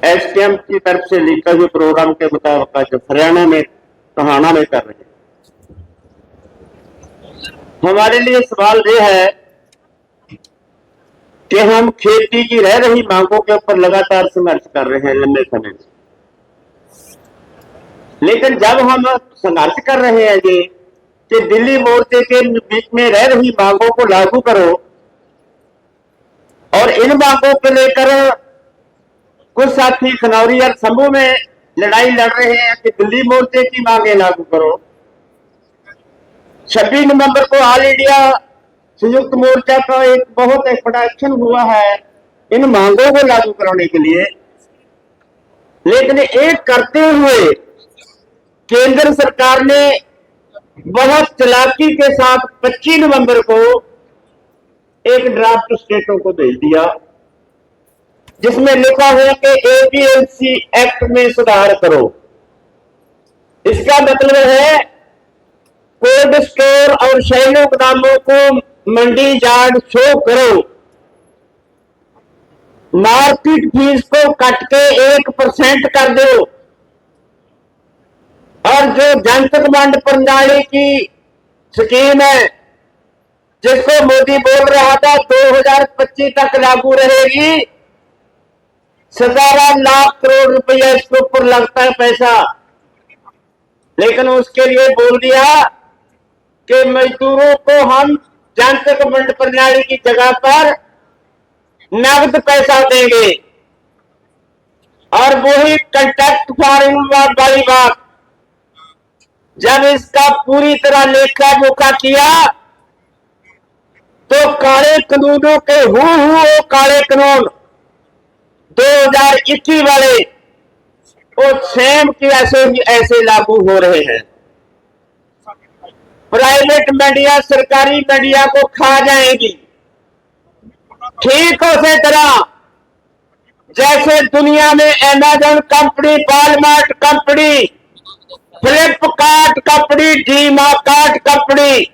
SDM की तरफ से लीकर हुए प्रोग्राम के मुताबिक जो हरियाणा में टहाना में कर रहे हैं। हमारे लिए सवाल यह है कि हम खेती की रह रही मांगों के ऊपर लगातार संघर्ष कर रहे हैं लंबे समय से, लेकिन जब हम संघर्ष कर रहे हैं ये कि दिल्ली मोर्चे के बीच में रह रही मांगों को लागू करो और इन मांगों को लेकर कुछ साथी खनौरी और समूह में लड़ाई लड़ रहे हैं कि दिल्ली मोर्चे की मांगे लागू करो। 26 नवंबर को ऑल इंडिया संयुक्त मोर्चा का एक बहुत बड़ा एक्शन हुआ है इन मांगों को लागू कराने के लिए, लेकिन एक करते हुए केंद्र सरकार ने बहुत चालाकी के साथ 25 नवंबर को एक ड्राफ्ट स्टेटों को भेज दिया जिसमें लिखा है कि एपीएमसी एक्ट में सुधार करो। इसका मतलब है कोल्ड स्टोर और शैलो गोदामों को मंडी यार्ड शो करो, मार्केट फीस को कट के 1% कर दो और जो जनतक मंड प्रणाली की स्कीम है जिसको मोदी बोल रहा था 2025 तक लागू रहेगी, 17 लाख करोड़ रुपया इसके ऊपर लगता है पैसा, लेकिन उसके लिए बोल दिया कि मजदूरों को हम जनतक मंड प्रणाली की जगह पर नगद पैसा देंगे और वही कंट्रैक्ट फार्मिंग वाली बात। जब इसका पूरी तरह लेखा जोखा किया तो काले कानूनों के हु काले कानून 2021 वाले वो सेम की ऐसे लागू हो रहे हैं। प्राइवेट मंडियां सरकारी मंडिया को खा जाएंगी, ठीक उसी तरह जैसे दुनिया में Amazon company, Walmart company, Flipkart company, DMart company,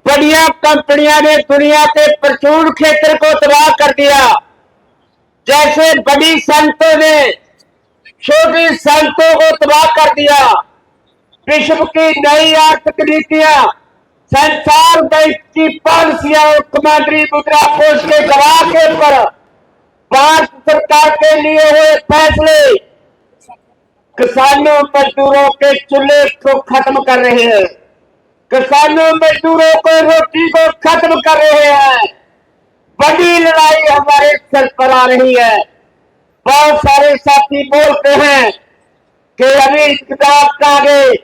बढ़िया कंपनियां ने दुनिया के प्रचुर क्षेत्र को तबाह कर दिया। जैसे बड़ी संतों ने छोटी संतों को तबाह कर दिया। विश्व की नई आर्थिक नीतियां, संसार बैंक की पॉलिसियां और कमांडरी मुद्रा कोष के गवाह पर भारत सरकार के लिए हुए फैसले किसानों मजदूरों के चूल्हे को खत्म कर रहे हैं, किसानों मजदूरों को रोटी को खत्म कर रहे हैं। बड़ी लड़ाई हमारे सर पर आ रही है। बहुत सारे साथी बोलते हैं कि अभी इकदाम का आगे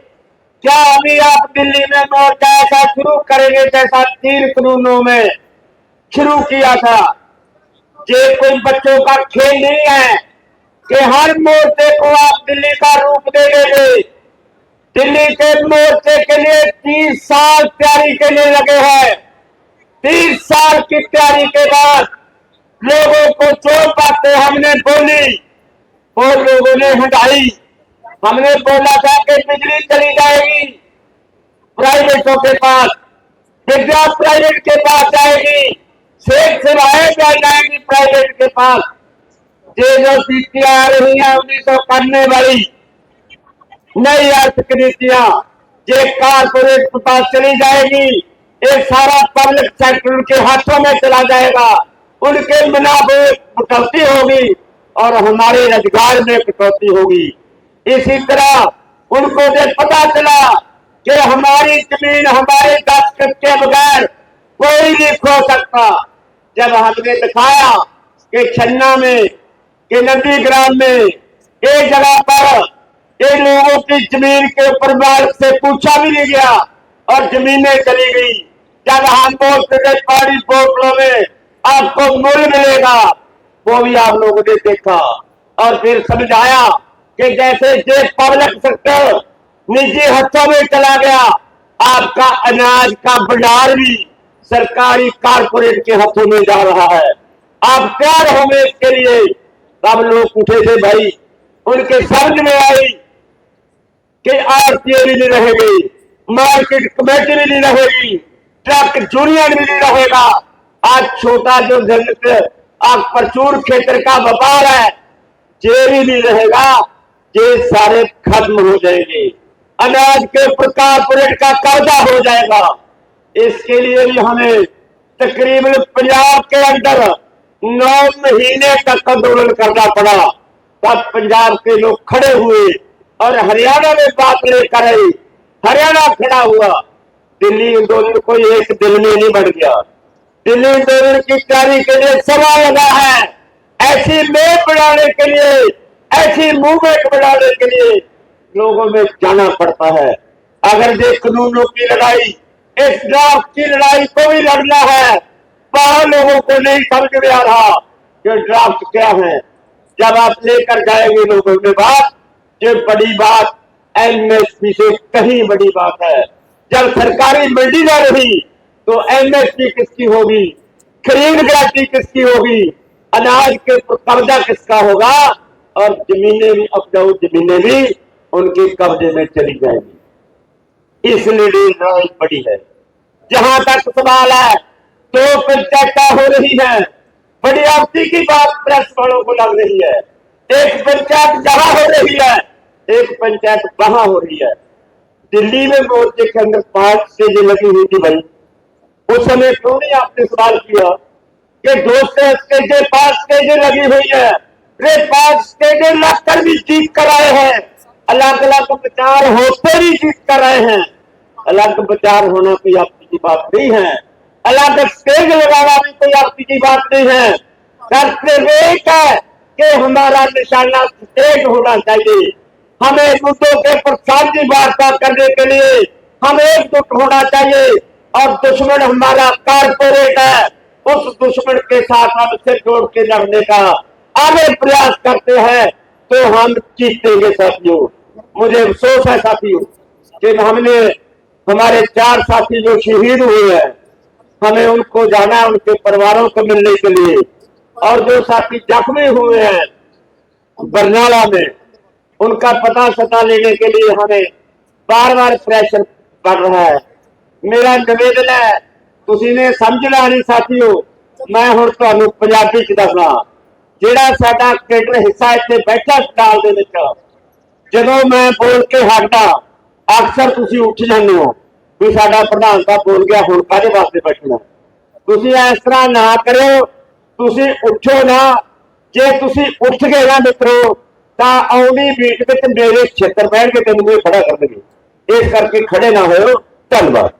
क्या अभी आप दिल्ली में मोर्चा ऐसा शुरू करेंगे जैसा 3 कानूनों में शुरू किया था। ये कोई बच्चों का खेल नहीं है कि हर मोर्चे को आप दिल्ली का रूप दे देंगे। दिल्ली के मोर्चे के लिए 30 साल तैयारी के लिए लगे हैं। 30 साल की तैयारी के बाद लोगों को जो बातें हमने बोली वो लोगों ने हटाई। हमने बोला था कि बिजली चली जाएगी प्राइवेटों के पास, विद्या प्राइवेट के पास जाएगी, सेठ सेवाएं जाएगी प्राइवेट के पास। ये जो नीतियां आ रही है 1900 करने वाली नई आर्थिक नीतियां ये कारपोरेट के पास चली जाएगी। ये सारा पब्लिक सेक्टर उनके हाथों में चला जाएगा, उनके मुनाफे में कटौती होगी और हमारे रोजगार में कटौती होगी। इसी तरह उनको जब पता चला कि हमारी जमीन हमारे दस्तखत के बगैर कोई नहीं खो सकता, जब हमने दिखाया कि छन्ना में, कि नंदीग्राम में एक जगह पर इन लोगों की जमीन के ऊपर मालिक से पूछा भी नहीं गया और जमीनें चली गई। जब हम बोलते थे पानी बोतलों में आपको मूल्य मिलेगा, वो भी आप लोगों ने देखा और फिर समझाया कि जैसे ये पब्लिक सेक्टर निजी हाथों में चला गया, आपका अनाज का भंडार भी सरकारी कारपोरेट के हाथों में जा रहा है। आप तैयार होंगे इसके लिए। सब लोग उठे थे भाई, उनके समझ में आई कि आरटीए भी नहीं रहेगी, मार्केट कमेटी भी नहीं रहेगी, ट्रक यूनियन भी नहीं रहेगा। आज छोटा जो आप प्रचुर क्षेत्र का व्यापार है ये भी नहीं रहेगा, ये सारे खत्म हो जाएंगे। अनाज के ऊपर कारपोरेट का कब्जा हो जाएगा। इसके लिए भी हमें तकरीबन पंजाब के अंदर 9 महीने तक आंदोलन करना पड़ा। तब पंजाब के लोग खड़े हुए और हरियाणा में बात लेकर आई। हरियाणा खड़ा हुआ। दिल्ली आंदोलन कोई एक दिन में नहीं बढ़ गया। दिल्ली आंदोलन की तैयारी के लिए समय लगा है। ऐसी मेप बनाने के लिए, ऐसी मूवमेंट बनाने के लिए लोगों में जाना पड़ता है। अगर ये कानूनों की लड़ाई, इस ड्राफ्ट की लड़ाई को भी लड़ना है, वहां लोगों को नहीं समझ में आ रहा कि ड्राफ्ट क्या है। जब आप लेकर जाएंगे लोगों में बात, ये बड़ी बात एमएसपी से कहीं बड़ी बात है। जब सरकारी मंडी ना रही तो एमएसपी किसकी होगी, खरीद गारंटी किसकी होगी, अनाज के कब्जा किसका होगा, और जमीनें भी, उपजाऊ जमीनें भी उनके कब्जे में चली जाएगी। इसलिए लड़ाई बड़ी है। जहां तक सवाल है, 2 पंचायतें हो रही है। बड़ी आपसी की बात प्रेस वालों को लग रही है। एक पंचायत जहां हो रही है, एक पंचायत वहां हो रही है। दिल्ली में मोर्चे के अंदर 5 स्टेजें लगी हुई थी भाई। उस समय क्यों नहीं आपने सवाल किया कि 2 स्टेजें 5 स्टेजें लगी हुई है। वे 5 स्टेजें लगकर भी जीत कर आए हैं। अलग अलग विचार होते भी जीत कर आए हैं। अलग विचार होना कोई आपकी की बात नहीं है। अलग स्टेज लगाना भी कोई आपकी की बात नहीं है। एक है कि हमारा निशाना स्टेज होना चाहिए। हमें मुद्दों के प्रसाद की वार्ता करने के लिए हम एकजुट होना चाहिए। और दुश्मन हमारा कारपोरेट है, उस दुश्मन के साथ हम इसे जोड़ के लड़ने का आगे प्रयास करते हैं तो हम जीतेंगे साथियों। मुझे अफसोस है साथियों कि हमने हमारे 4 साथी जो शहीद हुए हैं, हमें उनको जाना है उनके परिवारों को मिलने के लिए। और जो साथी जख्मी हुए हैं बरनाला में, उनका पता सता लेने के लिए हमें बार बार प्रेशर बढ़ रहा है। मेरा निवेदन है, तुसी ने समझना नहीं साथियों। मैं हुण तुहानू पंजाबी च दसना, जिहड़ा साडा कैडर हिस्सा इत्थे बैठा स्टाल दे विच, जदों मैं बोल के हटदा अक्सर तुसी उठ जांदे हो भी साडा प्रधान साहब बोल गया, हुण काहदे वास्ते बैठना। तुसी इस तरह ना करो, तुसी उठो ना। जे तुसी उठ गए ना मित्रों, तां आउंदी मीट विच मेरे क्षेत्र बैठ के तैनूं खड़ा कर देंगे। इस करके खड़े ना हो। धन्यवाद।